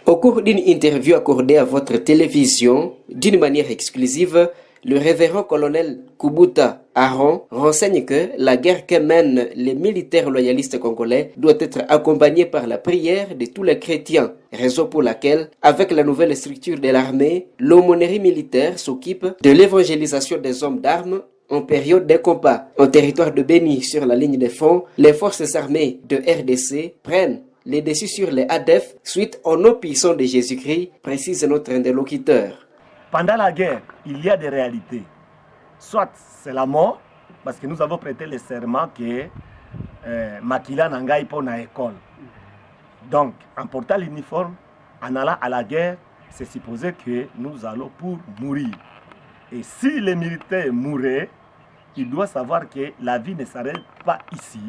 Au cours d'une interview accordée à votre télévision, d'une manière exclusive, le révérend colonel Kubuta Aaron renseigne que la guerre que mènent les militaires loyalistes congolais doit être accompagnée par la prière de tous les chrétiens, raison pour laquelle, avec la nouvelle structure de l'armée, l'aumônerie militaire s'occupe de l'évangélisation des hommes d'armes en période de combat. En territoire de Béni, sur la ligne de front, les forces armées de RDC prennent les dessus sur les ADF suite aux non puissants de Jésus-Christ, précise notre interlocuteur. Pendant la guerre, il y a des réalités. Soit c'est la mort, parce que nous avons prêté le serment que Makila Nangai pour na école. Donc, en portant l'uniforme, en allant à la guerre, c'est supposé que nous allons pour mourir. Et si les militaires mouraient, ils doivent savoir que la vie ne s'arrête pas ici,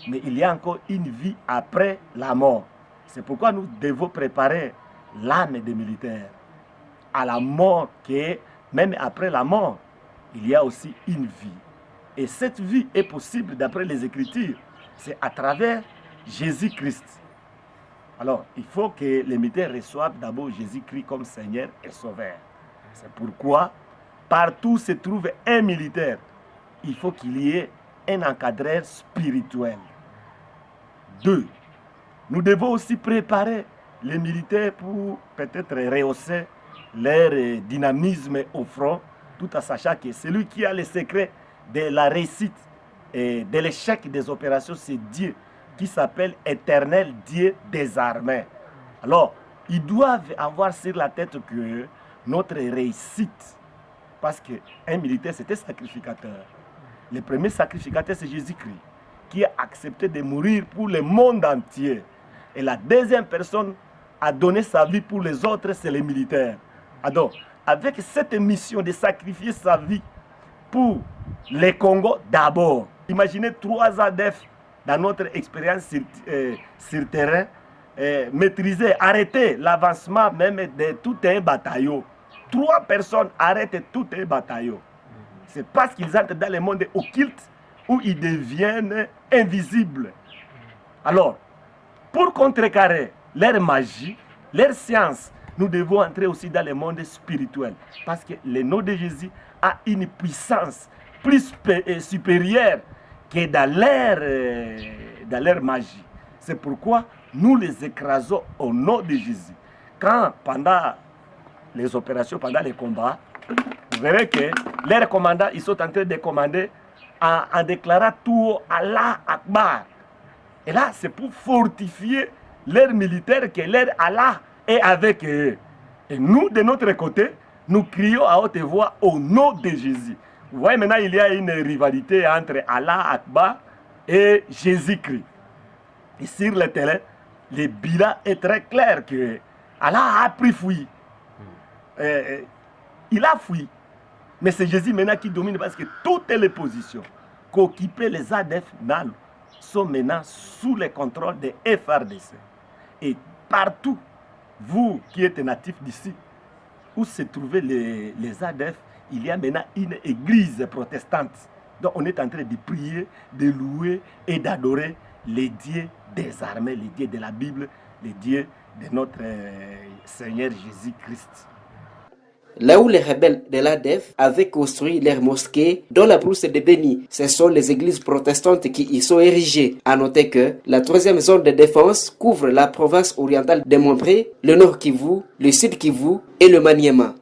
mais il y a encore une vie après la mort. C'est pourquoi nous devons préparer l'âme des militaires à la mort, que même après la mort, il y a aussi une vie. Et cette vie est possible d'après les Écritures. C'est à travers Jésus-Christ. Alors, il faut que les militaires reçoivent d'abord Jésus-Christ comme Seigneur et Sauveur. C'est pourquoi, partout se trouve un militaire, il faut qu'il y ait un encadreur spirituel. 2. Nous devons aussi préparer les militaires pour peut-être rehausser leur dynamisme au front, tout en sachant que celui qui a le secret de la réussite et de l'échec des opérations, c'est Dieu, qui s'appelle Éternel Dieu des armées. Alors, ils doivent avoir sur la tête que notre réussite, parce qu'un militaire, c'était sacrificateur. Le premier sacrificateur, c'est Jésus-Christ, qui a accepté de mourir pour le monde entier. Et la deuxième personne à donner sa vie pour les autres, c'est les militaires. Alors, avec cette mission de sacrifier sa vie pour les Congo d'abord, imaginez 3 ADF dans notre expérience sur terrain, maîtriser, arrêter l'avancement même de tout un bataillon. 3 personnes arrêtent tout un bataillon. C'est parce qu'ils entrent dans le monde occulte où ils deviennent invisibles. Alors, pour contrecarrer leur magie, leur science, nous devons entrer aussi dans le monde spirituel. Parce que le nom de Jésus a une puissance plus supérieure que dans leur magie. C'est pourquoi nous les écrasons au nom de Jésus. Quand, pendant les opérations, pendant les combats, vous verrez que leurs commandants, ils sont en train de commander en déclarant tout Allah Akbar. Et là, c'est pour fortifier leurs militaires que leur Allah est avec eux. Et nous, de notre côté, nous crions à haute voix au nom de Jésus. Vous voyez, maintenant, il y a une rivalité entre Allah Akbar et Jésus-Christ. Et sur le terrain, le bilan est très clair que Allah a pris fouille. Il a fui. Mais c'est Jésus maintenant qui domine parce que toutes les positions qu'occupaient les ADF NAL sont maintenant sous le contrôle des FRDC. Et partout, vous qui êtes natifs d'ici, où se trouvaient les ADF, il y a maintenant une église protestante. Donc on est en train de prier, de louer et d'adorer les dieux des armées, les dieux de la Bible, les dieux de notre Seigneur Jésus-Christ. Là où les rebelles de l'ADF avaient construit leurs mosquées dans la brousse de Béni, ce sont les églises protestantes qui y sont érigées. À noter que la 3e zone de défense couvre la province orientale de Montré, le nord Kivu, le sud Kivu et le Maniema.